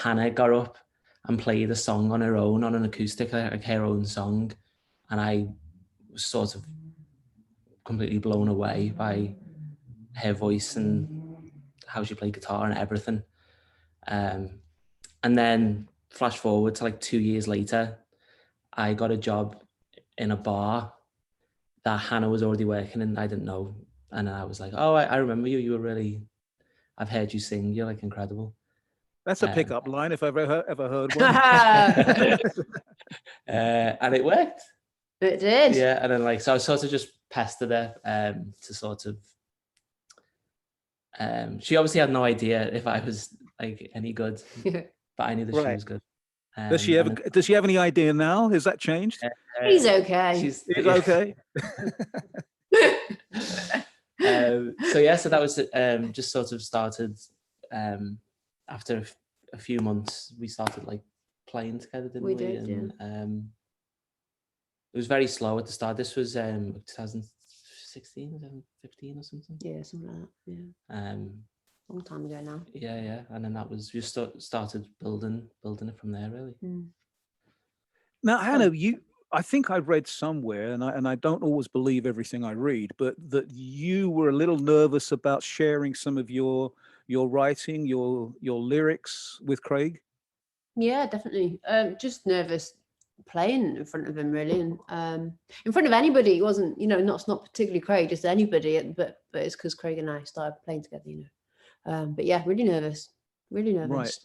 Hannah got up and played a song on her own, on an acoustic, like her own song. And I was sort of completely blown away by her voice and how she played guitar and everything. And then flash forward to like 2 years later, I got a job in a bar that Hannah was already working in. I didn't know. And I was like, oh, I remember you. You were really, I've heard you sing. You're like incredible. That's a pickup line if I've ever heard one. And it worked. It did. Yeah. And then like, so I sort of just pestered her to sort of, she obviously had no idea if I was like any good, but I knew that she was good. Does she have any idea now? Has that changed? He's okay. He's okay. So yeah, so that was just sort of started after a few months. We started like playing together, didn't we? We did, and, yeah. It was very slow at the start. This was 2016, 2015 or something. Yeah, something like that. Yeah. Long time ago now. Yeah, and then that was just started building it from there, really. Now, Hannah, I think I read somewhere, and I don't always believe everything I read, but that you were a little nervous about sharing some of your writing, your lyrics with Craig. Yeah, definitely. Just nervous playing in front of him, really, and in front of anybody. It wasn't, not particularly Craig, just anybody. But it's because Craig and I started playing together, But yeah, really nervous. Right.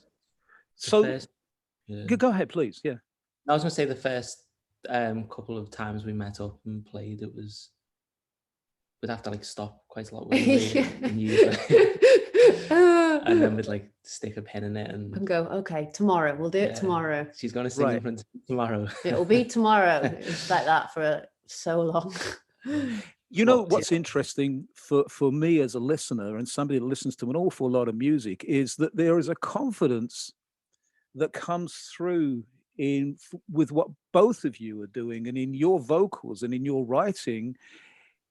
So, go ahead, please. Yeah. I was going to say the first couple of times we met up and played, we'd have to like stop quite a lot, and then we'd like stick a pin in it and go, okay, tomorrow we'll do it tomorrow. She's going to sing in front tomorrow. It'll be tomorrow. It's like that for so long. What's interesting for me as a listener and somebody that listens to an awful lot of music is that there is a confidence that comes through with what both of you are doing, and in your vocals and in your writing.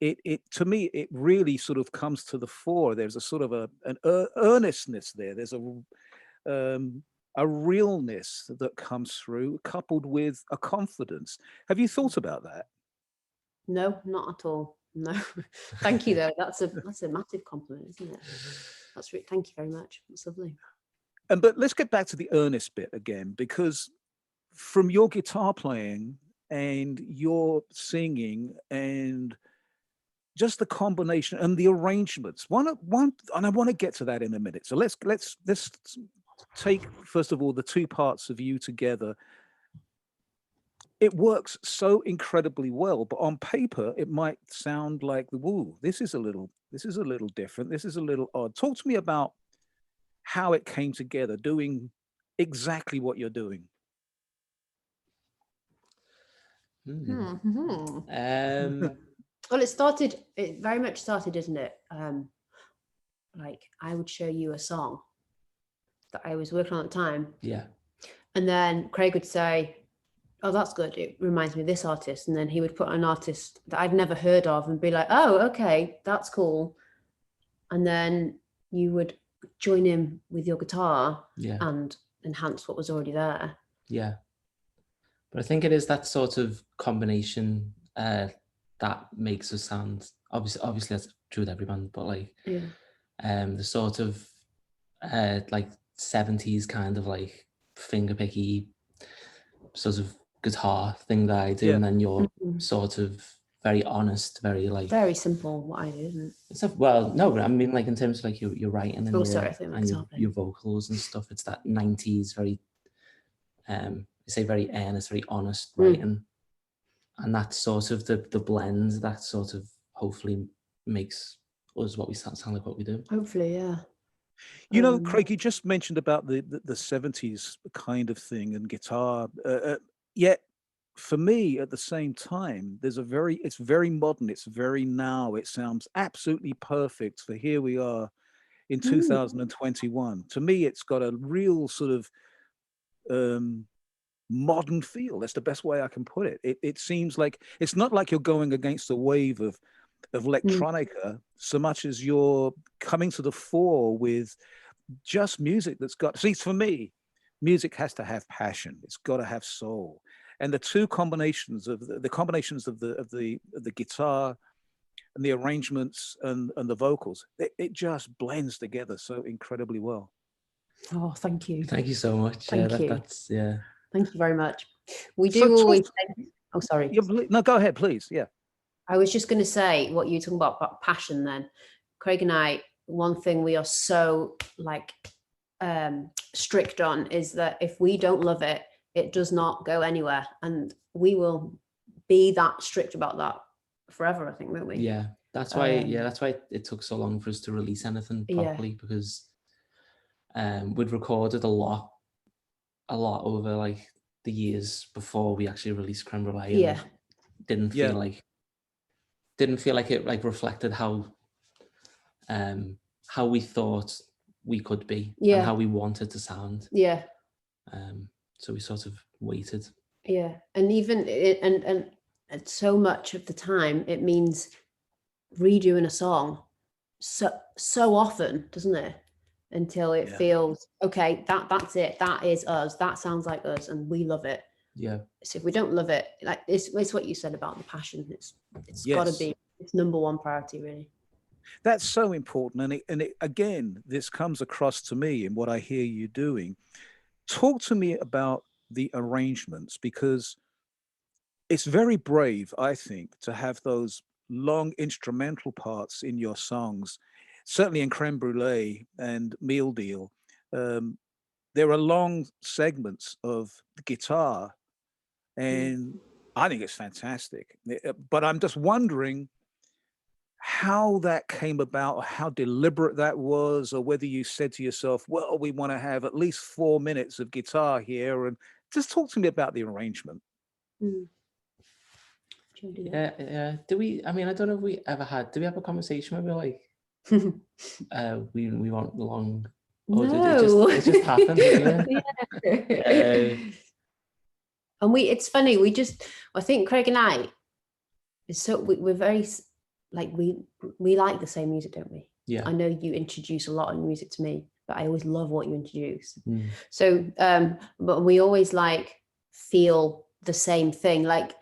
It to me, it really sort of comes to the fore. There's a sort of an earnestness there. There's a realness that comes through, coupled with a confidence. Have you thought about that? No, not at all. No, thank you though. That's a massive compliment, isn't it? Thank you very much. That's lovely. But let's get back to the earnest bit again, because from your guitar playing and your singing and just the combination and the arrangements, one, and I want to get to that in a minute. So let's take first of all the two parts of you together. It works so incredibly well, but on paper it might sound like, "Woo, this is a little different. This is a little odd." Talk to me about how it came together, doing exactly what you're doing. Well, it very much started, isn't it? Like I would show you a song that I was working on at the time. Yeah. And then Craig would say, "Oh, that's good. It reminds me of this artist." And then he would put an artist that I'd never heard of and be like, "Oh, okay, that's cool." And then you would join in with your guitar and enhance what was already there. Yeah. But I think it is that sort of combination that makes us sound, obviously that's true with every band, but like the sort of like 70s kind of like fingerpicky sort of guitar thing that I do, and then you're sort of very honest, very simple what I do, isn't it? Well, no, I mean like in terms of like your writing and your vocals and stuff, it's that 90s very very earnest, very honest writing. And that's sort of the blend that sort of hopefully makes us what we sound like what we do. Hopefully, yeah. Craig, you just mentioned about the 70s kind of thing and guitar. Yet, for me, at the same time, it's very modern. It's very now. It sounds absolutely perfect for here we are in 2021. To me, it's got a real sort of modern feel. That's the best way I can put it. It seems like it's not like you're going against a wave of electronica so much as you're coming to the fore with just music that's got. See, for me, music has to have passion. It's got to have soul. And the two combinations of the combinations of the guitar and the arrangements and the vocals, it just blends together so incredibly well. Oh, thank you. Thank you so much. Thank you. That's yeah. Thank you very much. We So do always say, oh, sorry. Yeah, no, go ahead, please. Yeah. I was just going to say what you were talking about passion then. Craig and I, one thing we are so like strict on is that if we don't love it, it does not go anywhere. And we will be that strict about that forever, I think, won't we? Yeah. That's why that's why it took so long for us to release anything properly, because we'd recorded a lot over like the years before we actually released Creme Brulee. Yeah. Didn't feel like it like reflected how we thought we could be and how we wanted to sound. Yeah. So we sort of waited. Yeah. And even and so much of the time it means redoing a song so often, doesn't it? Until it feels okay, that's it, that is us, that sounds like us, and we love it. Yeah. So if we don't love it, like it's what you said about the passion. It's got to be, it's number one priority, really. That's so important. And it, again, this comes across to me in what I hear you doing. Talk to me about the arrangements, because it's very brave, I think, to have those long instrumental parts in your songs. Certainly in Creme Brulee and Meal Deal, there are long segments of guitar, and I think it's fantastic. But I'm just wondering how that came about, or how deliberate that was, or whether you said to yourself, well, we want to have at least 4 minutes of guitar here. And just talk to me about the arrangement. Yeah. Do we, I mean, I don't know if we ever had, did we have a conversation where we're like, we want long, or no. it just happened, didn't it? And it's funny, I think Craig and I, we're very, like, we like the same music, don't we? Yeah. I know you introduce a lot of music to me, but I always love what you introduce. So, but we always like feel the same thing. Like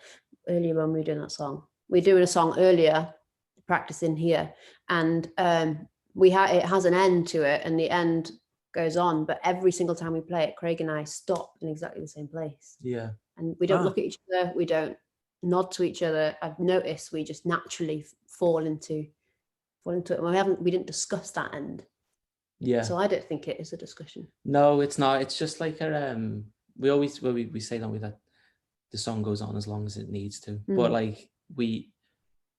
earlier when we were doing that song, we're doing a song earlier, practicing here, and it has an end to it, and the end goes on. But every single time we play it, Craig and I stop in exactly the same place. Yeah. And we don't look at each other. We don't nod to each other. I've noticed we just naturally fall into it. And we didn't discuss that end. Yeah. So I don't think it is a discussion. No, it's not. It's just like we always we say that the song goes on as long as it needs to. But like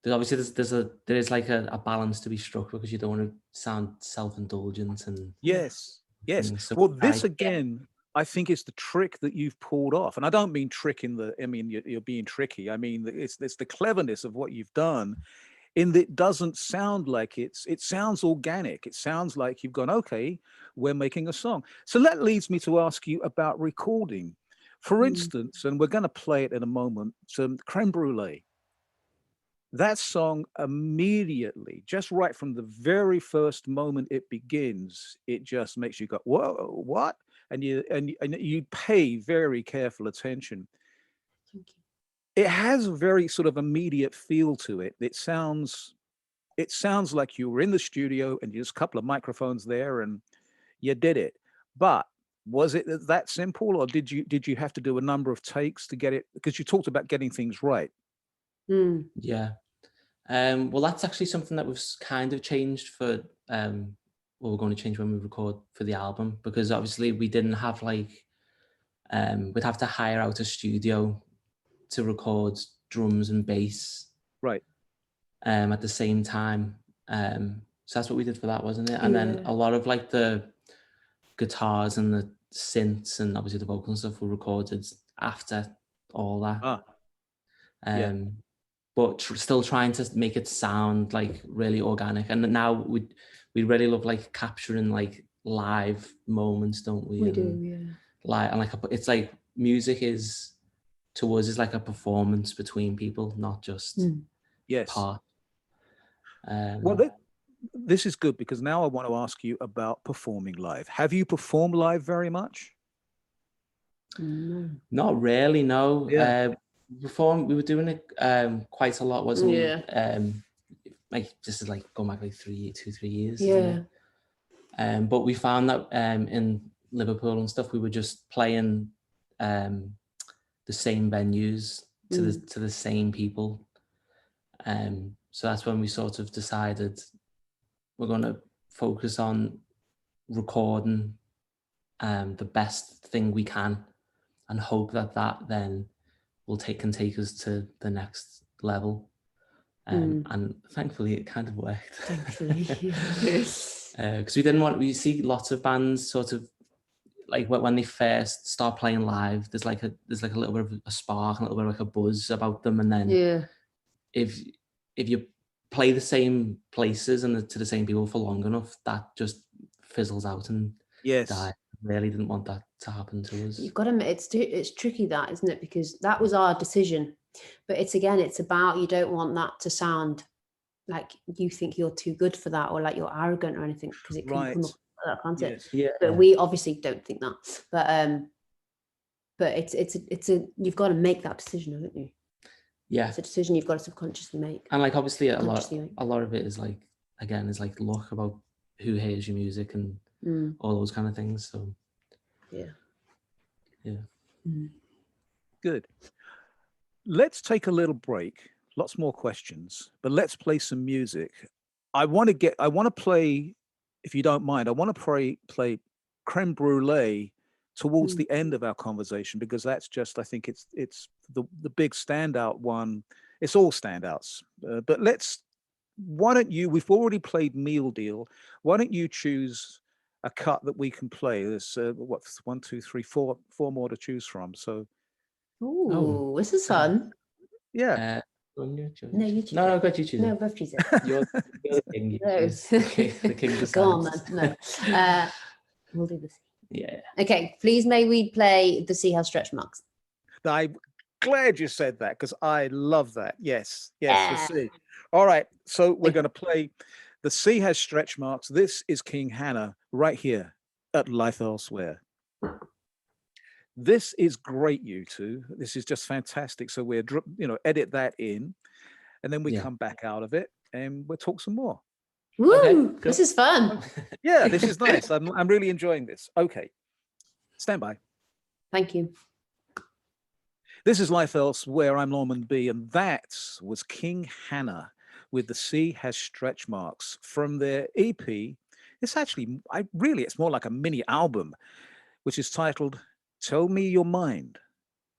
there is like a balance to be struck, because you don't want to sound self-indulgent and yes. So well, this again, I think is the trick that you've pulled off. And I don't mean trick you're being tricky. I mean, it's the cleverness of what you've done, in that it doesn't sound like it sounds organic. It sounds like you've gone, okay, we're making a song. So that leads me to ask you about recording. For instance, and we're going to play it in a moment, Creme Brulee. That song immediately, just right from the very first moment it begins, it just makes you go, whoa, what? And you pay very careful attention. Thank you. It has a very sort of immediate feel to it. It sounds like you were in the studio and there's a couple of microphones there and you did it. But was it that simple, or did you have to do a number of takes to get it? Because you talked about getting things right. Yeah. Well, that's actually something that we've kind of changed for we're going to change when we record for the album, because obviously we didn't have like we'd have to hire out a studio to record drums and bass right at the same time. So that's what we did for that, wasn't it? And then a lot of like the guitars and the synths and obviously the vocals and stuff were recorded after all that. But still trying to make it sound like really organic. And now we really love like capturing like live moments, don't we? We do, yeah. Mm. And like it's like music is to us is like a performance between people, not just part. Well, this is good, because now I want to ask you about performing live. Have you performed live very much? Not really, no. Yeah. Before we were doing it quite a lot, wasn't we? Yeah. Like this is like going back like 3 years. Yeah. Isn't it? But we found that in Liverpool and stuff, we were just playing the same venues to the same people. So that's when we sort of decided we're going to focus on recording the best thing we can, and hope that then will can take us to the next level. And thankfully it kind of worked. Thankfully. Because we see lots of bands sort of like when they first start playing live, there's like a little bit of a spark, a little bit of like a buzz about them, and then if you play the same places and to the same people for long enough, that just fizzles out and dies. Really didn't want that to happen to us. You've got to, it's tricky, that, isn't it? Because that was our decision, but it's about, you don't want that to sound like you think you're too good for that, or like you're arrogant or anything, because it can come up like that, can't it? Yeah. But we obviously don't think that. But it's you've got to make that decision, haven't you? Yeah. It's a decision you've got to subconsciously make. And like obviously a lot of it is like, again, is like luck about who hears your music and all those kind of things. So yeah. Good. Let's take a little break. Lots more questions, but let's play some music. I want to play, if you don't mind, I want to play Creme Brulee towards the end of our conversation, because that's just, I think it's the big standout one. It's all standouts, but why don't you, we've already played Meal Deal. Why don't you choose a cut that we can play? There's 1, 2, 3, 4 more to choose from. So, this is fun. Yeah. No, you choose. No, go, you choose. No, both choose it. You're the king. No. The king decides. Go on then. No. We'll do this. Yeah. Okay, please may we play The Sea Has Stretch Marks. I'm glad you said that, because I love that. Yes, the sea. All right, so we're going to play The Sea Has Stretch Marks. This is King Hannah right here at Life Elsewhere. This is great, you two. This is just fantastic. So we're, edit that in, and then we come back out of it and we'll talk some more. Woo! Okay, cool. This is fun. Yeah, this is nice. I'm really enjoying this. Okay, stand by. Thank you. This is Life Elsewhere. I'm Norman B, and that was King Hannah with The Sea Has Stretch Marks from their EP. It's actually, it's more like a mini album, which is titled Tell Me Your Mind,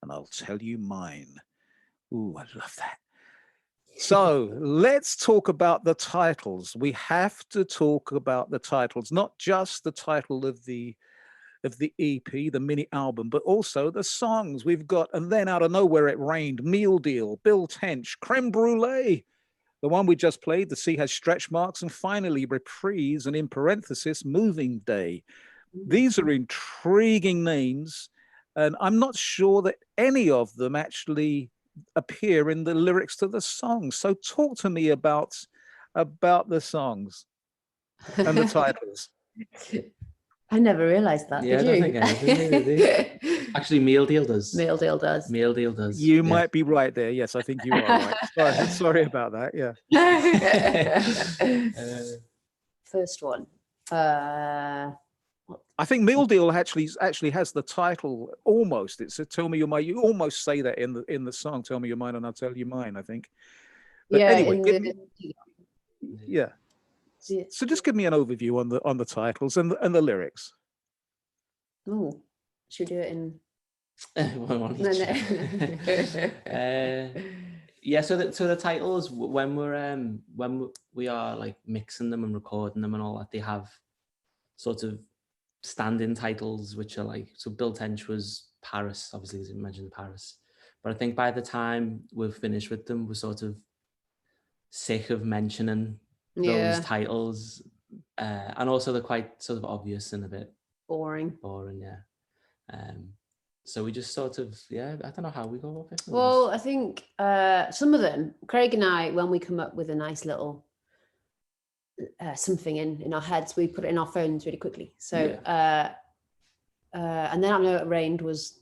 and I'll tell you mine. Ooh, I love that. So let's talk about the titles. We have to talk about the titles, not just the title of the EP, the mini album, but also the songs we've got. And then out of nowhere, it rained. Meal Deal, Bill Tench, Creme Brulee, the one we just played, The Sea Has Stretch Marks, and finally Reprise, and in parenthesis, Moving Day. These are intriguing names, and I'm not sure that any of them actually appear in the lyrics to the songs. So talk to me about the songs and the titles. I never realized that. Yeah, did you? I don't think I did. Actually, Meal Deal does. Meal Deal does. Meal Deal does. You might be right there. Yes, I think you are right. Sorry about that. Yeah. First one. I think Meal Deal actually has the title almost. It's a Tell Me Your Mind. You almost say that in the song, Tell Me Your Mind and I'll Tell You Mine, I think. But anyway, yeah. So just give me an overview on the titles and the lyrics. Oh, should we do it in? No. Yeah. So the titles, when we are like mixing them and recording them and all that, they have sort of stand-in titles, which are like, so Bill Tench was Paris, obviously, as you mentioned, Paris. But I think by the time we've finished with them, we're sort of sick of mentioning those titles, and also they're quite sort of obvious and a bit boring. Yeah. So we just sort of, I don't know how we go about it. Well, I think some of them, Craig and I, when we come up with a nice little something in our heads, we put it in our phones really quickly. So and then I Know It Rained was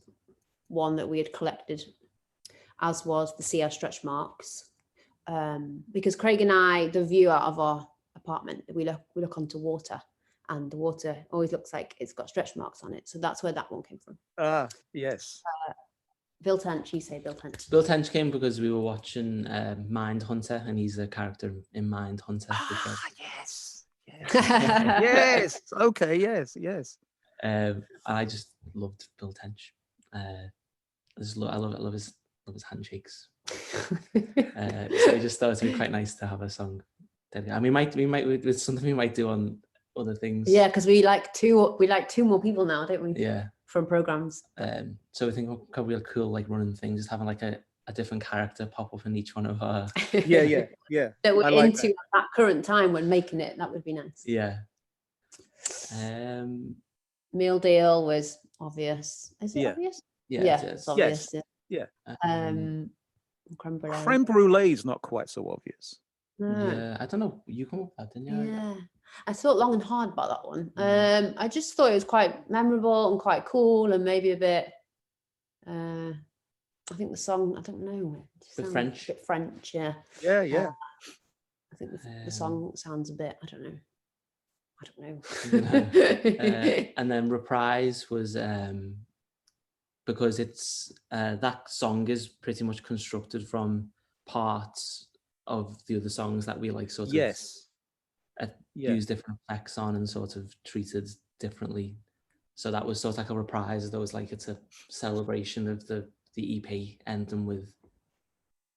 one that we had collected, as was the sea air stretch marks. Because Craig and I, the view out of our apartment, we look onto water, and the water always looks like it's got stretch marks on it. So that's where that one came from. Yes. Bill Tench, you say Bill Tench. Bill Tench came because we were watching Mindhunter, and he's a character in Mindhunter. Yes. Yes. Okay. Yes. And I just loved Bill Tench. I love his handshakes. So I just thought it'd be quite nice to have a song. And we might it's something we might do on other things. Yeah, because we like two more people now, don't we? Yeah. From programs. So we think could be a cool like running thing, just having like a different character pop up in each one of our. Yeah. That we're into that current time when making it. That would be nice. Yeah. Meal deal was obvious. Is it obvious? Yeah, it's obvious. Yeah. Creme brulee. Creme brulee is not quite so obvious. No. Yeah, I don't know. You come up with that, didn't you? Yeah, I thought long and hard about that one. I just thought it was quite memorable and quite cool, and maybe a bit. I think the song, I don't know. French. A bit French, yeah. Yeah. I think the song sounds a bit. I don't know. And then Reprise was because it's that song is pretty much constructed from parts of the other songs that we like sort of use different effects on and sort of treated differently. So that was sort of like a reprise. That was like it's a celebration of the EP ending with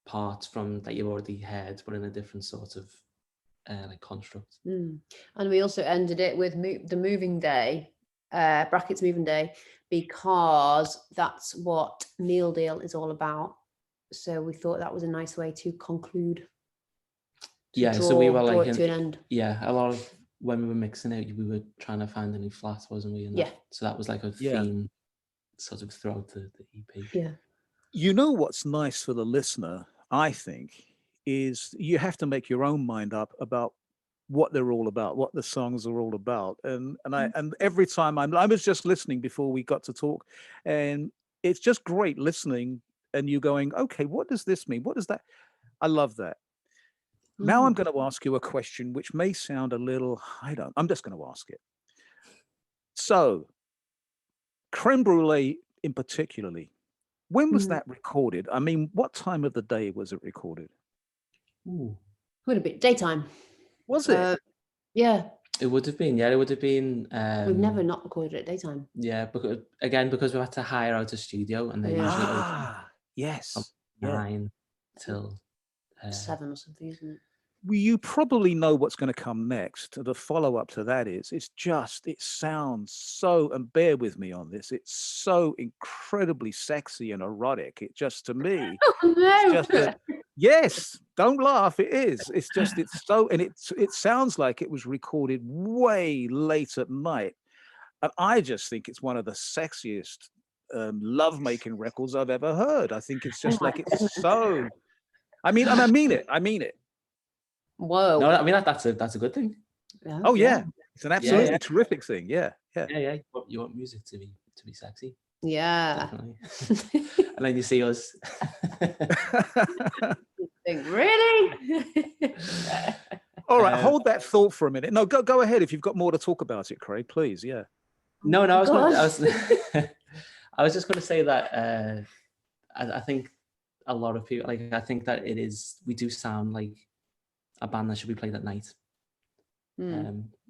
parts from that you've already heard, but in a different sort of like construct. And we also ended it with the moving day, brackets moving day, because that's what Meal Deal is all about. So we thought that was a nice way to conclude. So we were like to an end. Yeah, a lot of when we were mixing it, we were trying to find any flat, wasn't we? And so that was like a theme sort of throughout the EP. Yeah. You know what's nice for the listener, I think, is you have to make your own mind up about what they're all about, what the songs are all about. And every time I was just listening before we got to talk, and it's just great listening and you going, okay, what does this mean? What does that? I love that. Now I'm going to ask you a question which may sound a little, I'm just going to ask it. So, Creme Brulee in particularly, when was that recorded? I mean, what time of the day was it recorded? Would have been daytime. Was it? Yeah. It would have been. Yeah, it would have been. We've never not recorded at daytime. Yeah, because we had to hire out a studio, and they usually open from 9 till 7 or something, isn't it? Well, you probably know what's going to come next. The follow-up to that is, it sounds so, and bear with me on this, it's so incredibly sexy and erotic. It just, to me, it's just yes, don't laugh, it is. It's so, and it sounds like it was recorded way late at night. And I just think it's one of the sexiest love-making records I've ever heard. I think it's just like, it's so, I mean it. Whoa. No, I mean that's a good thing. Yeah. Oh yeah, it's an absolutely terrific thing. Yeah. You want music to be sexy. Yeah. Definitely. And then you see us. Really? All right, hold that thought for a minute. No, go ahead if you've got more to talk about it, Craig. Please, yeah. No, I was just going to say that I think a lot of people I think that we do sound like a band that should be played at night,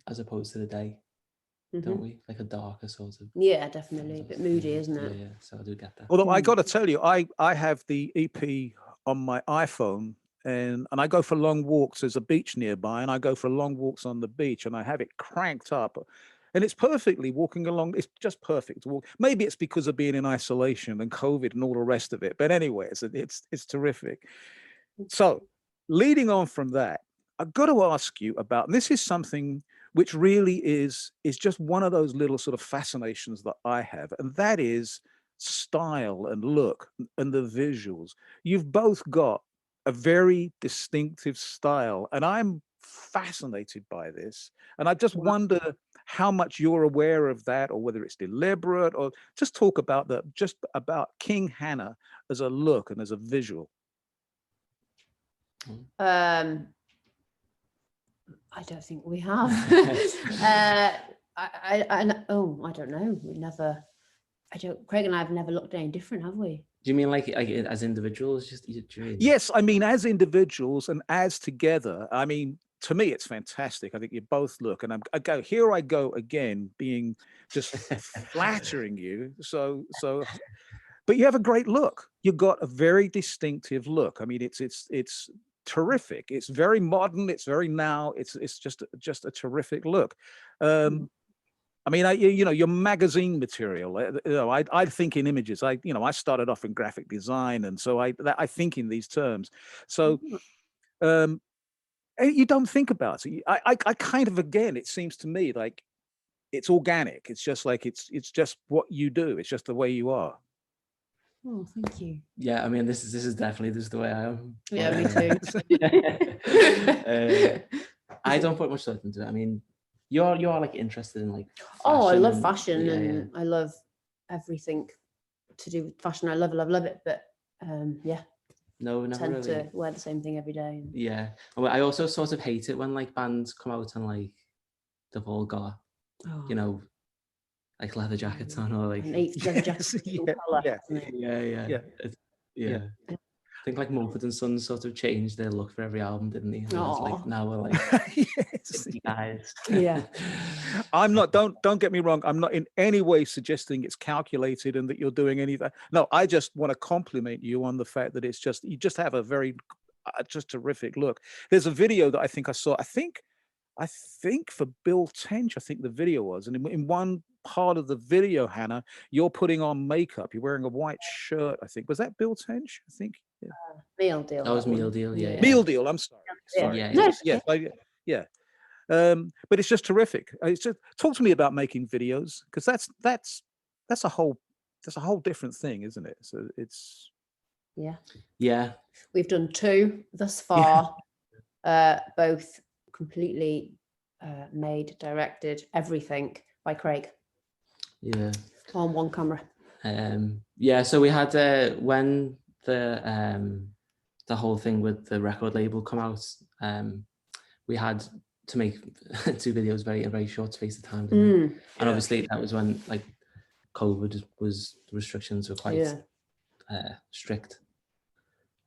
as opposed to the day, don't we? Like a darker sort of. Yeah, definitely. A bit moody, isn't it? Yeah. So I do get that. Although I got to tell you, I have the EP on my iPhone, and I go for long walks. There's a beach nearby, and I go for long walks on the beach, and I have it cranked up, and it's perfectly walking along. It's just perfect to walk. Maybe it's because of being in isolation and COVID and all the rest of it. But anyway, it's terrific. So, leading on from that, I've got to ask you about, and this is something which really is just one of those little sort of fascinations that I have, and that is style and look and the visuals. You've both got a very distinctive style, and I'm fascinated by this. And I just wonder how much you're aware of that, or whether it's deliberate, or just talk about King Hannah as a look and as a visual. I don't think we have. I don't know. We never. Craig and I have never looked any different, have we? Do you mean like as individuals? Just do you mean? Yes, I mean as individuals and as together. I mean, to me, it's fantastic. I think you both look, and I go again, being just flattering you. So, but you have a great look. You've got a very distinctive look. I mean, it's terrific. It's very modern. It's very now. It's just a terrific look. I mean, your magazine material. I think in images. I started off in graphic design, and so I think in these terms. So, you don't think about it. I kind of, again, it seems to me like it's organic. It's just like it's just what you do. It's just the way you are. Oh, thank you. Yeah, I mean, this is definitely the way I am. Yeah, me too. I don't put much thought into it. I mean, you're like interested in like I love and, fashion, yeah, and I love everything to do with fashion. I love it, but yeah. No, never tend really. to wear the same thing every day. Yeah, I also sort of hate it when like bands come out and like they've all got like leather jackets on, or like leather jackets. Yeah. I think like Mumford & Sons sort of changed their look for every album, didn't they? And it's like now we're like guys. Yeah. I'm not. Don't get me wrong. I'm not in any way suggesting it's calculated and that you're doing anything. No, I just want to compliment you on the fact that you just have a very just terrific look. There's a video that I think I saw. I think for Bill Tench, I think the video was, and in one part of the video, Hannah, you're putting on makeup. You're wearing a white shirt. I think was that Bill Tench? I think. Yeah. Meal Deal. That was Meal Deal. Yeah. Meal Deal. I'm sorry. Yeah. But it's just terrific. It's just talk to me about making videos, because that's a whole different thing, isn't it? So it's yeah. We've done 2 thus far, both completely made, directed, everything by Craig. Yeah. On one camera. So we had when the whole thing with the record label come out, we had to make 2 videos in a very short space of time, and obviously that was when like COVID was, the restrictions were quite strict,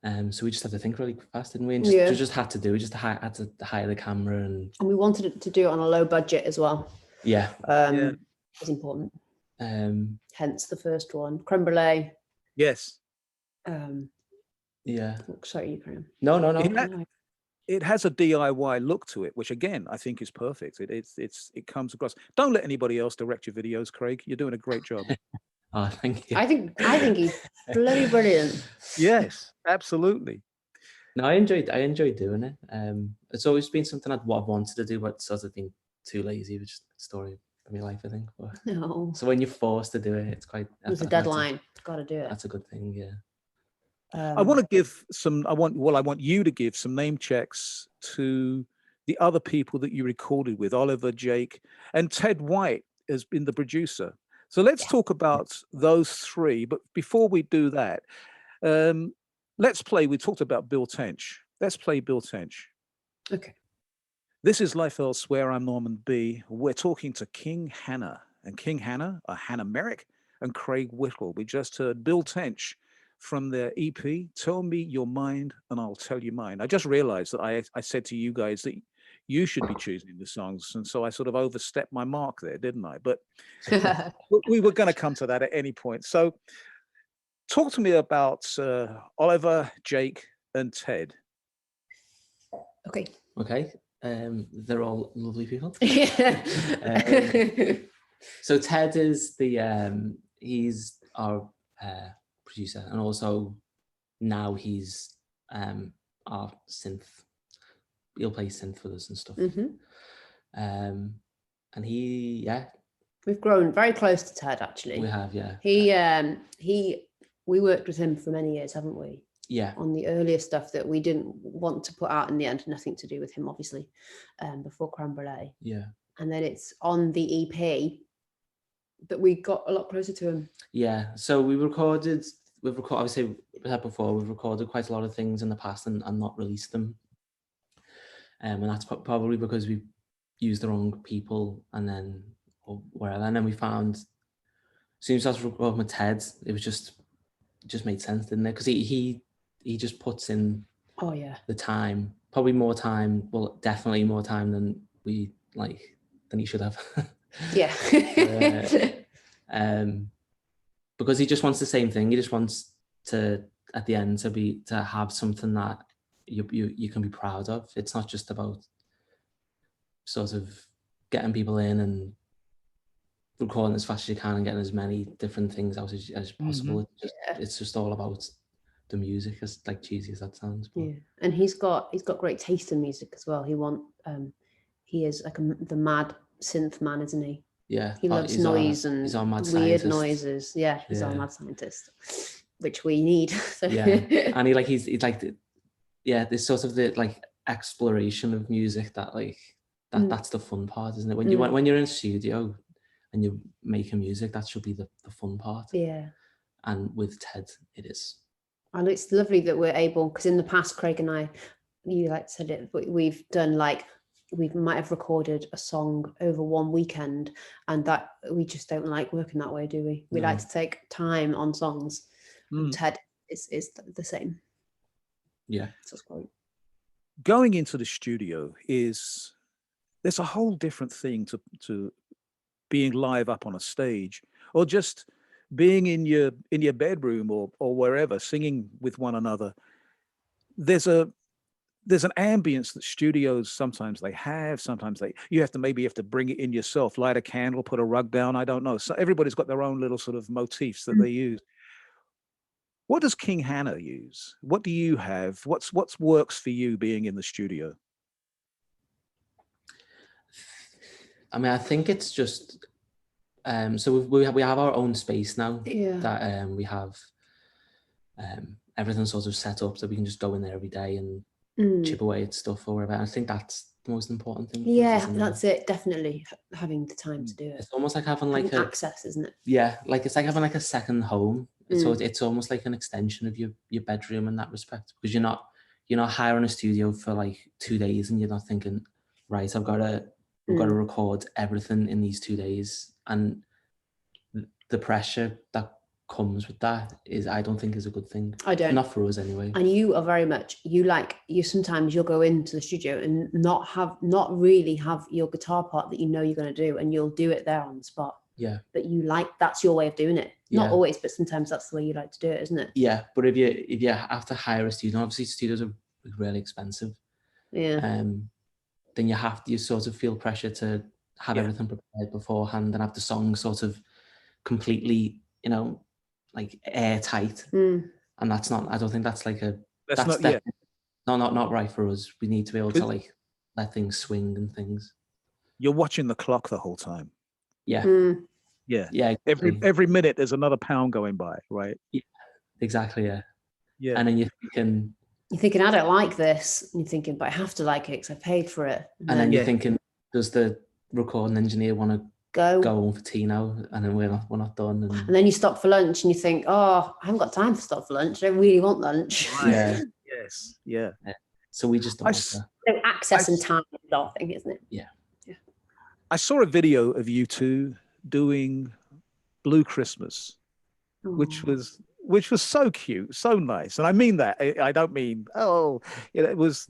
so we just had to think really fast, didn't we? And just had to do. We just had to hire the camera, and we wanted to do it on a low budget as well. It's important. Hence the first one, creme brulee. Yes. Sorry, you can. No. It has a DIY look to it, which again I think is perfect. It comes across. Don't let anybody else direct your videos, Craig. You're doing a great job. Oh, thank you. I think he's bloody brilliant. Yes, absolutely. No, I enjoyed doing it. It's always been something I've wanted to do, but sort of been too lazy, which is the story of my life, I think. But, no. So when you're forced to do it, it's quite. There's a deadline. Got to do it. That's a good thing, yeah. I want to give some. I want you to give some name checks to the other people that you recorded with, Oliver, Jake, and Ted White has been the producer. So let's talk about those 3. But before we do that, let's play. We talked about Bill Tench. Let's play Bill Tench. Okay. This is Life Elsewhere. I'm Norman B. We're talking to King Hannah, and King Hannah are Hannah Merrick and Craig Whittle. We just heard Bill Tench from their EP, Tell Me Your Mind and I'll Tell You Mine. I just realized that I said to you guys that you should be choosing the songs, and so I sort of overstepped my mark there, didn't I? But we were going to come to that at any point. So talk to me about Oliver, Jake, and Ted. Okay. They're all lovely people. So Ted is he's our producer, and also now he's our synth. He'll play synth with us and stuff. And we've grown very close to Ted, actually. We have, yeah. We worked with him for many years, haven't we? Yeah. On the earlier stuff that we didn't want to put out in the end, nothing to do with him, obviously, before Creme Brulee. Yeah. and then it's on the EP that we got a lot closer to him. Yeah, so we've recorded, obviously, we said before, we've recorded quite a lot of things in the past and not released them. And that's probably because we used the wrong people or wherever. And then we found, as soon as I was recording with Ted, it just made sense, didn't it? Because he just puts in the time, probably more time, well, definitely more time than he should have. Yeah. Because he just wants the same thing. He just wants to, at the end, to have something that you can be proud of. It's not just about sort of getting people in and recording as fast as you can and getting as many different things out as possible. It's just all about the music, as like cheesy as that sounds. But. Yeah, and he's got great taste in music as well. He is like the mad synth man, isn't he? Yeah, he loves noise and mad weird scientist. noises. Yeah, he's our mad scientist, which we need. So. Yeah, and he's like this sort of the like exploration of music that's the fun part, isn't it? When you're in a studio and you're making music, that should be the fun part. Yeah, and with Ted, it is. And it's lovely that we're able, because in the past, Craig and I, you said it, but we've done we might have recorded a song over one weekend, and that we just don't like working that way, do we? We like to take time on songs. And Ted is the same. Yeah. So it's great. Going into the studio there's a whole different thing to being live up on a stage, or just being in your bedroom or wherever, singing with one another. There's an ambience that studios sometimes you have to bring it in yourself, light a candle, put a rug down, I don't know. So everybody's got their own little sort of motifs that they use. What does King Hannah use? What do you have? What's works for you being in the studio? I mean, I think it's just so we have our own space now. Yeah. That we have everything sort of set up so we can just go in there every day and chip away at stuff or whatever. I think that's the most important thing. Yeah, that's it. Definitely having the time to do it. It's almost like having access, isn't it? Yeah, like it's like having like a second home. So it's almost like an extension of your bedroom in that respect, because you're not hiring a studio for like 2 days and you're not thinking, right, I've got to record everything in these 2 days, and the pressure that comes with that I don't think is a good thing. I don't. Not for us anyway. And you are very much, sometimes you'll go into the studio and not really have your guitar part that you're going to do, and you'll do it there on the spot. Yeah. But that's your way of doing it. Not always, but sometimes that's the way you like to do it, isn't it? Yeah, but if you have to hire a studio, obviously studios are really expensive. Yeah. Then you sort of feel pressure to have everything prepared beforehand and have the song sort of completely, like airtight. And that's not. I don't think that's like a. That's not right for us. We need to be able to like let things swing and things. You're watching the clock the whole time. Yeah. Yeah. Yeah. Exactly. Every minute there's another pound going by, right? Yeah. Exactly. Yeah. Yeah. And then you're thinking, I don't like this. And you're thinking, but I have to like it because I paid for it. And then you're thinking, does the recording engineer want to go home for tea now? And then we're not done. And then you stop for lunch and you think, oh, I haven't got time to stop for lunch. I don't really want lunch. Yeah. Yes. Yeah. So we just don't have that. So access and time is our thing, isn't it? Yeah. I saw a video of you two doing Blue Christmas, which was so cute, so nice. And I mean that. I don't mean, it was.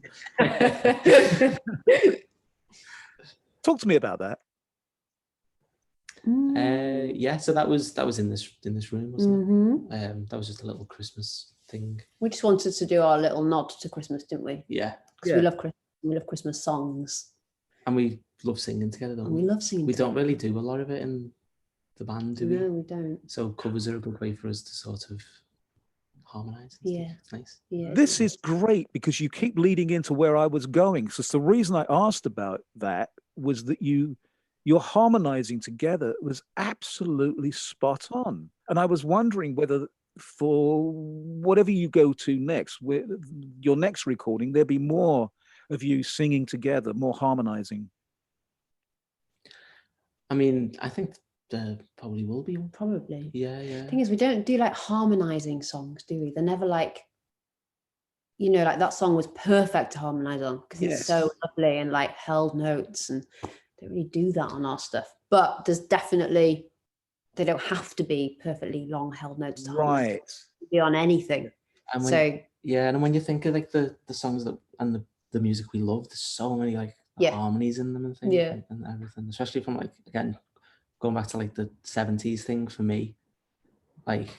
Talk to me about that. Yeah, so that was in this room, wasn't it? That was just a little Christmas thing. We just wanted to do our little nod to Christmas, didn't we? Yeah. Because we love Christmas. We love Christmas songs. And we love singing together, don't we? We love singing together. Don't really do a lot of it in the band, do we? No, we don't. So covers are a good way for us to sort of harmonise. Yeah. It's nice. Yeah. This is great because you keep leading into where I was going. So the reason I asked about that was that your harmonizing together was absolutely spot on. And I was wondering whether for whatever you go to next, your next recording, there'd be more of you singing together, more harmonizing. I mean, I think there probably will be. Probably. Yeah, yeah. Thing is, we don't do like harmonizing songs, do we? They're never like, you know, like that song was perfect to harmonize on because it's so lovely and like held notes, and don't really do that on our stuff. But there's definitely, they don't have to be perfectly long held notes to harmonize be on anything. And when, So yeah, and when you think of like the songs that and the music we love, there's so many like harmonies in them and things and everything, especially from like, again, going back to like the 70s thing for me, like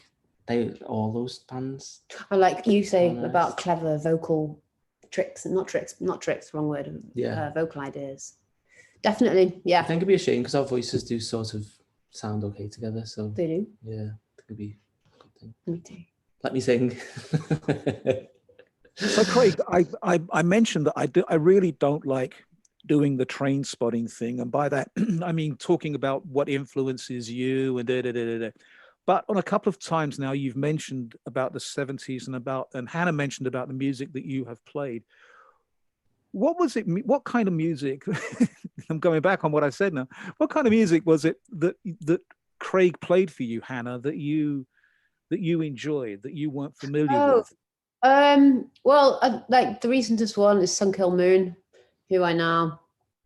all those bands. I like you say about clever vocal tricks, not tricks, wrong word. Vocal ideas. Definitely, yeah. I think it'd be a shame because our voices do sort of sound okay together. So they do. Yeah, it could be a good thing. Me too. Let me sing. So Craig, I mentioned that I really don't like doing the train spotting thing, and by that I mean talking about what influences you and da. But on a couple of times now, you've mentioned about the 70s and Hannah mentioned about the music that you have played. What was it? What kind of music? I'm going back on what I said now. What kind of music was it that Craig played for you, Hannah, that you enjoyed, that you weren't familiar with? Well, like the recentest one is Sun Kill Moon, who I now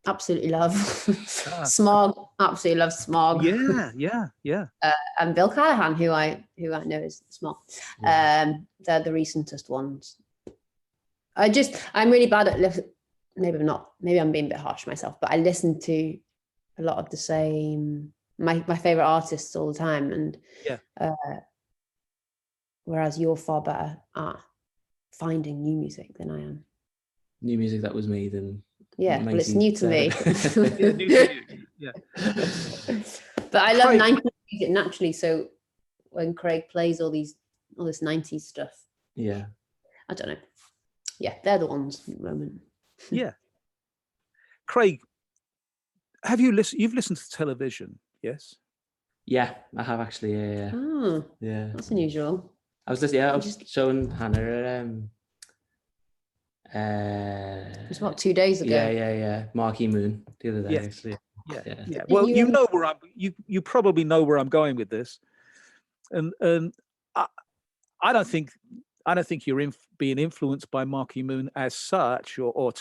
absolutely love. Smog, absolutely love Smog. Yeah. And Bill Callahan, who I know is Smog. They're the recentest ones. I'm really bad at maybe I'm not. Maybe I'm being a bit harsh myself, but I listen to a lot of the same my favorite artists all the time, and whereas you're far better at finding new music than I am. New music that was made in well, it's new to me. New to you. But I love 90s music naturally. So when Craig plays all this 90s stuff, I don't know. Yeah, they're the ones at the moment. Yeah. Craig, you've listened to television, yes? Yeah, I have actually. Yeah. That's unusual. I was showing Hannah. It was about 2 days ago. Yeah. Marquee Moon the other day, actually. Yeah. Well, you know where you probably know where I'm going with this, and I don't think you're being influenced by Marquee Moon as such or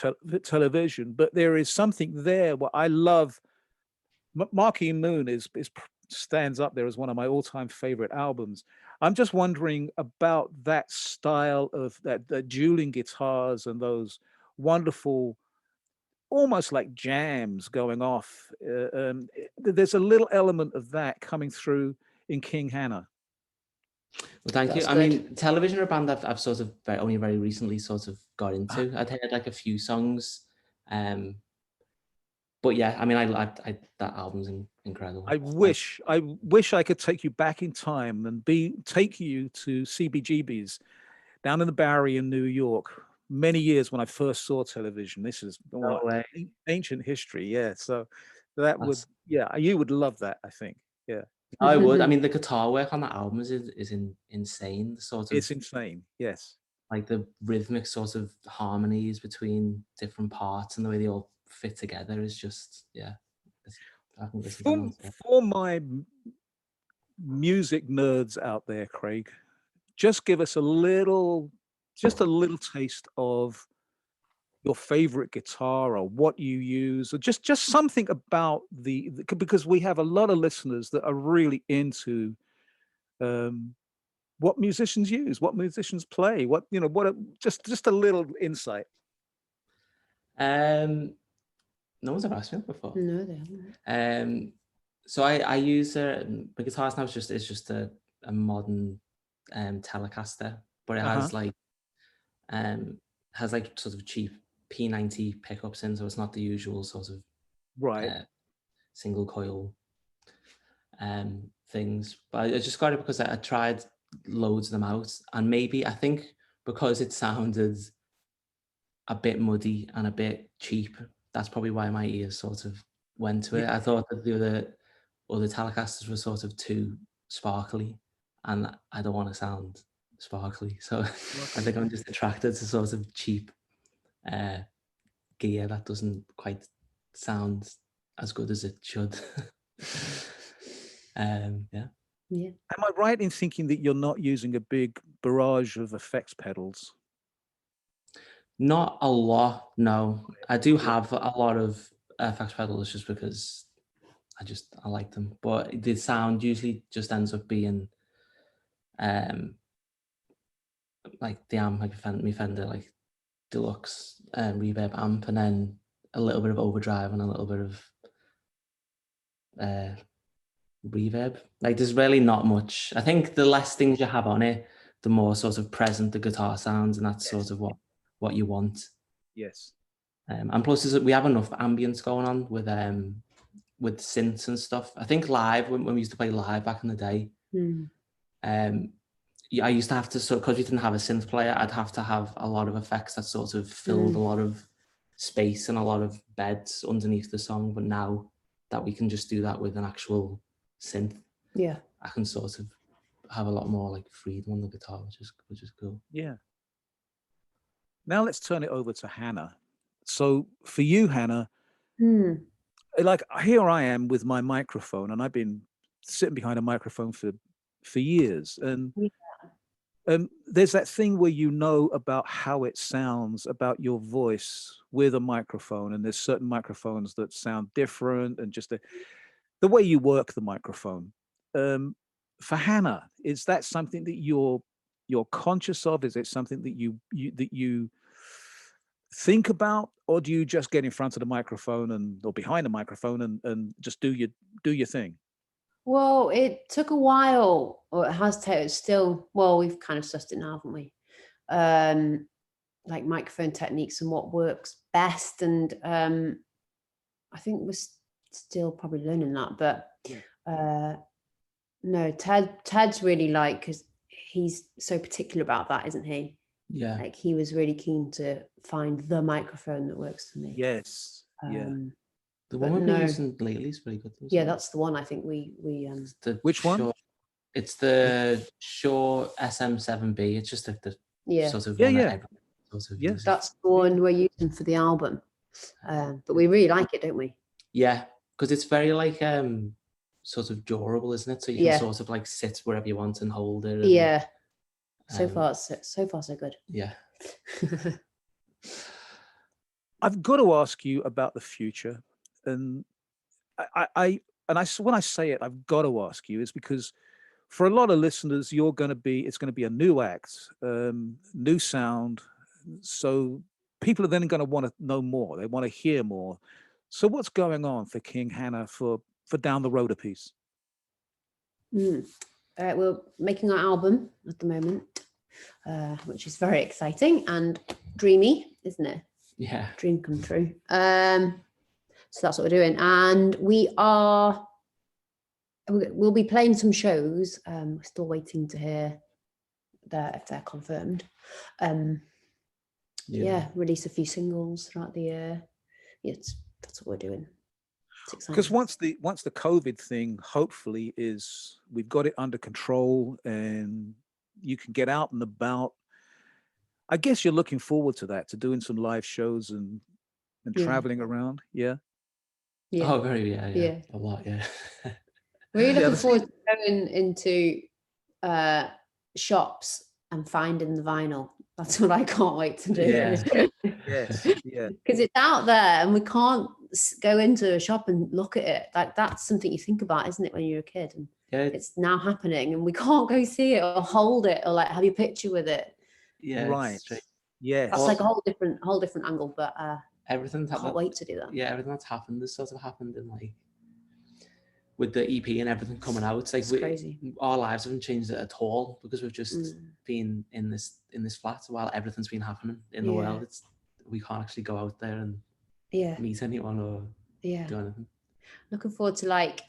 television, but there is something there. What I love, Marquee Moon stands up there as one of my all-time favorite albums. I'm just wondering about that style of the dueling guitars and those wonderful, almost like jams going off. There's a little element of that coming through in King Hannah. Well, thank you. I mean, television are a band I've sort of only very recently sort of got into. I'd heard like a few songs, but yeah, I mean, I that album's incredible. I wish I could take you back in time and take you to CBGB's down in the Bowery in New York. Many years when I first saw television. This is ancient history. Yeah, so you would love that. I think. Yeah. I would. I mean, the guitar work on that album is insane. It's insane. Yes. Like the rhythmic sort of harmonies between different parts and the way they all fit together is just For my music nerds out there, Craig, just give us a little taste of your favorite guitar or what you use, or just something about because we have a lot of listeners that are really into what musicians use, what musicians play, just a little insight. No one's ever asked me that before. No, they haven't. So I use the guitar now. It's just a modern Telecaster, but it has sort of cheap P90 pickups in, so it's not the usual sort of single coil things. But I just got it because I tried loads of them out, and maybe I think because it sounded a bit muddy and a bit cheap, that's probably why my ears sort of went to it. I thought that the other Telecasters were sort of too sparkly, and I don't want to sound sparkly, so I think I'm just attracted to sort of cheap gear that doesn't quite sound as good as it should. Yeah. Yeah. Am I right in thinking that you're not using a big barrage of effects pedals? Not a lot, no. I do Yeah. have a lot of effects pedals just because I like them. But the sound usually just ends up being um like the amp, like my Fender like deluxe reverb amp, and then a little bit of overdrive and a little bit of uh reverb. Like there's really not much. I think the less things you have on it, the more sort of present the guitar sounds, and that's sort Yes. of what you want. Yes. And plus, we have enough ambience going on with synths and stuff. I think live when we used to play live back in the day, Mm. yeah, I used to have to because we didn't have a synth player, I'd have to have a lot of effects that sort of filled a lot of space and a lot of beds underneath the song. But now that we can just do that with an actual synth, Yeah. I can sort of have a lot more like freedom on the guitar, which is cool. Yeah. Now let's turn it over to Hannah. So for you, Hannah, Mm. like here I am with my microphone, and I've been sitting behind a microphone for years, and Yeah. there's that thing where you know about how it sounds, about your voice with a microphone, and there's certain microphones that sound different, and just the way you work the microphone. For Hannah, is that something that you're conscious of? Is it something that you think about, or do you just get in front of the microphone or behind the microphone and just do your thing? Well, it took a while, or it has taken. It's still, well, we've kind of sussed it now, haven't we? Like microphone techniques and what works best, and I think we're still probably learning that. But no, Ted's really like, because he's so particular about that, isn't he? Yeah. Like he was really keen to find the microphone that works for me. Yes. Yeah. The one we've been using lately is pretty good. Yeah, that's the one. I think we Which one? It's the Shure SM7B. It's just like the sort of one that everyone sort of uses. That's the one we're using for the album. But we really like it, don't we? Yeah, because it's very like sort of durable, isn't it? So you can sort of like sit wherever you want and hold it. And, so far so good. Yeah. I've got to ask you about the future, and when I say it, I've got to ask you, is because for a lot of listeners, it's going to be a new act, new sound. So people are then going to want to know more. They want to hear more. So what's going on for King Hannah for down the road a piece? We're making our album at the moment, which is very exciting and dreamy, isn't it? Yeah. Dream come true. So that's what we're doing, and we'll be playing some shows. We're still waiting to hear if they're confirmed. Release a few singles throughout the year. That's what we're doing. Because once the COVID thing hopefully we've got it under control and you can get out and about, I guess you're looking forward to that, to doing some live shows and traveling around. Yeah. Oh, very a lot. Yeah. Really looking forward to going into shops and finding the vinyl. That's what I can't wait to do. Yeah. Yes. Yeah. Because it's out there and we can't go into a shop and look at it. Like that's something you think about, isn't it, when you're a kid? And it's now happening and we can't go see it or hold it or like have your picture with it. Yeah. Right. Yes. That's like a whole different angle, but everything can't wait to do that. Yeah, everything that's happened has sort of happened in like with the EP and everything coming out. It's like crazy. Our lives haven't changed at all because we've just been in this flat while everything's been happening in the world. We can't actually go out there and meet anyone or do anything. Looking forward to like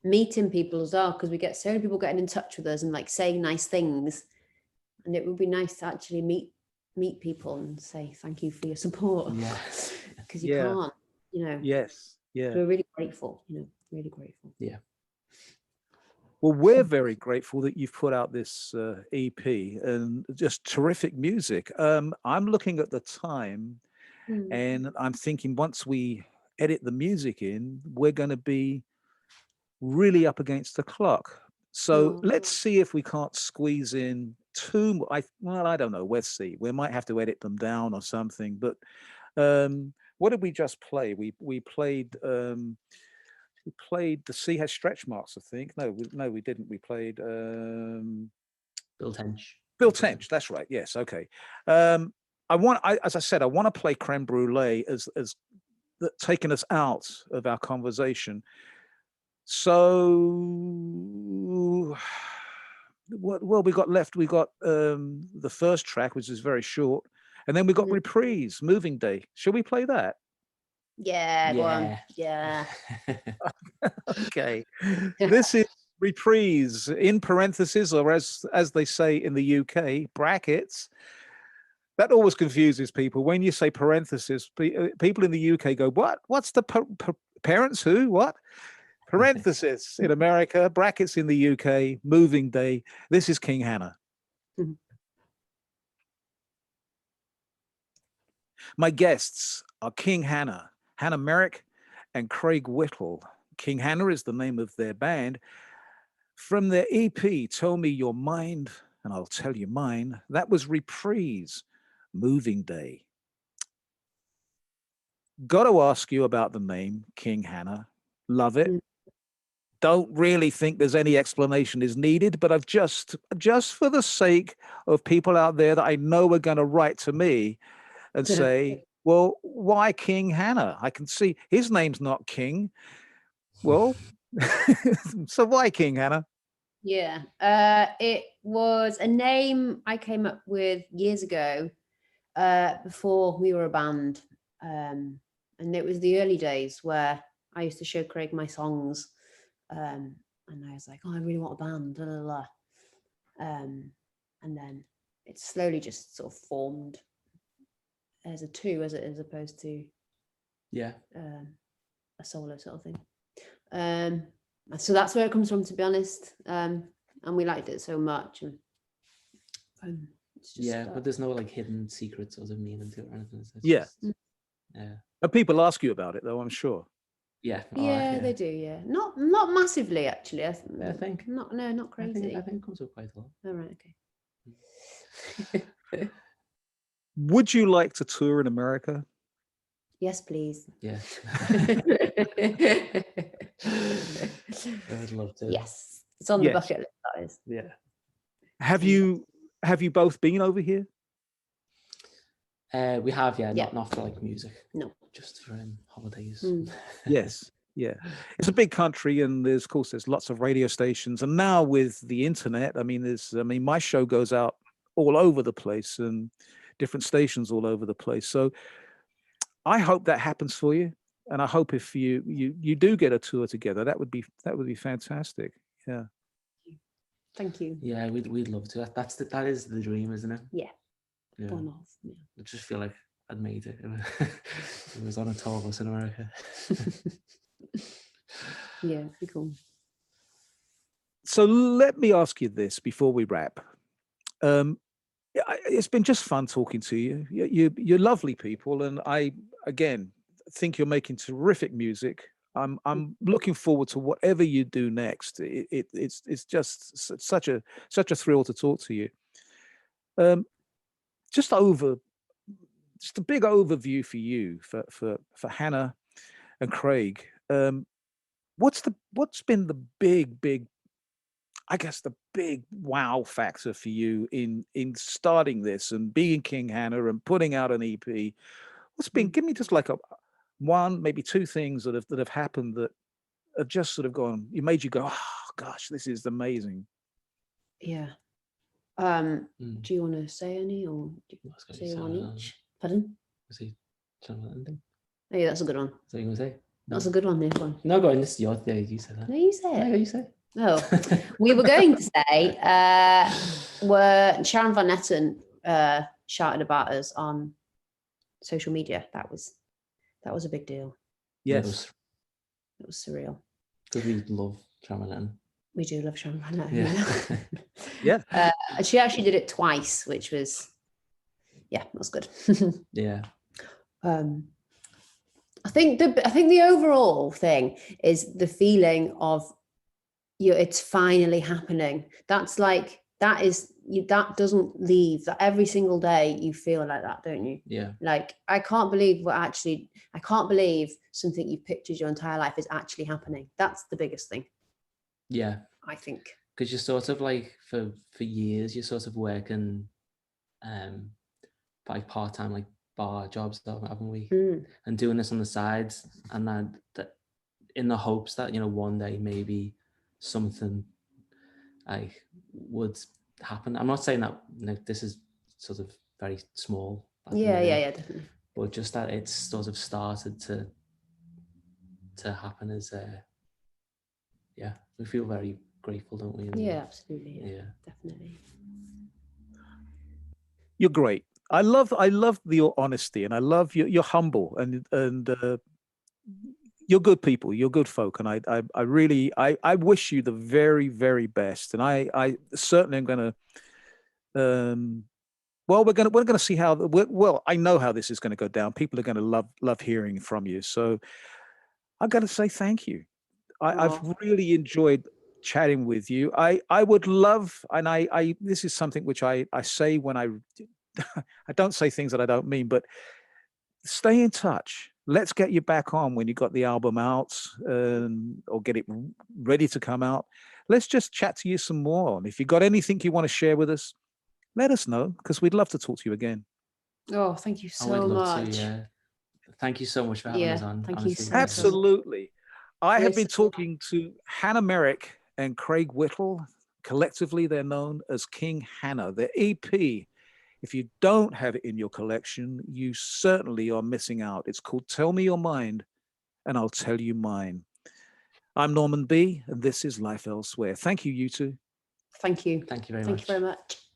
meeting people as well, because we get so many people getting in touch with us and like saying nice things, and it would be nice to actually meet people and say thank you for your support. Because you can't, Yes. Yeah. We're really grateful, really grateful. Yeah. Well, we're very grateful that you've put out this EP and just terrific music. I'm looking at the time and I'm thinking once we edit the music in, we're going to be really up against the clock. So let's see if we can't squeeze in two. I don't know. Let's see. We might have to edit them down or something. But what did we just play? We played the sea has stretch marks. I think no, we didn't. We played Bill Tench. Bill Tench. That's right. Yes. Okay. As I said, I want to play Creme Brulee as taking us out of our conversation. So what we got left? We got the first track, which is very short, and then we got Reprise, Moving Day. Shall we play that? Yeah, go on. Yeah. Okay. This is Reprise, in parentheses, or as they say in the UK, brackets. That always confuses people. When you say parentheses, people in the UK go, what? What's the parents who? What? Parenthesis in America, brackets in the UK, Moving Day. This is King Hannah. My guests are King Hannah, Hannah Merrick, and Craig Whittle. King Hannah is the name of their band. From their EP, Tell Me Your Mind, and I'll Tell You Mine, that was Reprise, Moving Day. Got to ask you about the name, King Hannah. Love it. Don't really think there's any explanation is needed, but I've just for the sake of people out there that I know are going to write to me and say, well, why King Hannah? I can see his name's not King. Well, so why King Hannah? Yeah, it was a name I came up with years ago before we were a band. And it was the early days where I used to show Craig my songs. And I was like, oh, I really want a band, blah, blah, blah. And then it slowly just sort of formed as a two, as opposed to a solo sort of thing. So that's where it comes from, to be honest. And we liked it so much. And it's just, but there's no like hidden secrets or meaning to it or anything. Just, and people ask you about it, though, I'm sure. Yeah. They do. Yeah, not massively actually. I think not crazy. I think it comes up quite a lot. All right. Okay. Would you like to tour in America? Yes, please. Yeah. I would love to. Yes, it's on the bucket list. That is. Yeah. Have you both been over here? We have, not for like music. No, just for holidays. Yes, yeah. It's a big country, and there's lots of radio stations, and now with the internet, my show goes out all over the place, and different stations all over the place. So I hope that happens for you, and I hope if you do get a tour together, that would be fantastic. Yeah. Thank you. Yeah, we'd love to. That is the dream, isn't it? Yeah. Yeah. One of. Yeah. I just feel like I'd made it. It was on a tour bus in America. Yeah, pretty cool. So let me ask you this before we wrap. It's been just fun talking to you. You're lovely people, and I again think you're making terrific music. I'm looking forward to whatever you do next. It's just such a thrill to talk to you. Just a big overview for you for Hannah and Craig. What's been the big, I guess, the big wow factor for you in starting this and being King Hannah and putting out an EP? What's been? Give me just like one, maybe two things that have happened that have just sort of gone. You made you go, oh gosh, this is amazing. Yeah. Do you want to say any, or say one each? Pardon? Say anything? Oh, yeah, that's a good one. Is that what you want to say? That's a good one. This one. No, go on. This is yours. Yeah, you said that. No, you say it. No, you say it. Oh, we were going to say were Sharon Van Etten shouted about us on social media. That was a big deal. Yes, it was surreal. Because we love Sharon Van Etten. We do love Sharon Van Etten. Yeah. And she actually did it twice, which was, that was good. Yeah. I think the overall thing is the feeling of it's finally happening. That's like, that doesn't leave. That every single day you feel like that, don't you? Yeah. Like, I can't believe something you've pictured your entire life is actually happening. That's the biggest thing. Yeah. I think. Because you're sort of like, for years, you're sort of working like part-time, like bar jobs, haven't we? And doing this on the sides, and that in the hopes that, one day maybe something like would happen. I'm not saying that this is sort of very small. Yeah, definitely. But just that it's sort of started to happen is, we feel very grateful, don't we? Yeah, absolutely. Yeah, definitely. You're great. I love your honesty, and I love you're humble, and you're good people. You're good folk, and I really wish you the very, very best. And I certainly am going to. Well, we're gonna see how. Well, I know how this is going to go down. People are going to love hearing from you. So I've got to say thank you. I've really enjoyed chatting with you. I would love, and I this is something which I say when I don't say things that I don't mean, but stay in touch. Let's get you back on when you got the album out, or get it ready to come out. Let's just chat to you some more. And if you got anything you want to share with us, let us know, because we'd love to talk to you again. Oh, thank you I would so love much. to, yeah. Thank you so much for having us on. Thank you honestly. so much. Absolutely. I have been Yes. talking to Hannah Merrick and Craig Whittle. Collectively, they're known as King Hannah. Their EP, if you don't have it in your collection, you certainly are missing out. It's called Tell Me Your Mind, and I'll Tell You Mine. I'm Norman B., and this is Life Elsewhere. Thank you, you two. Thank you. Thank you very Thank much. you very much.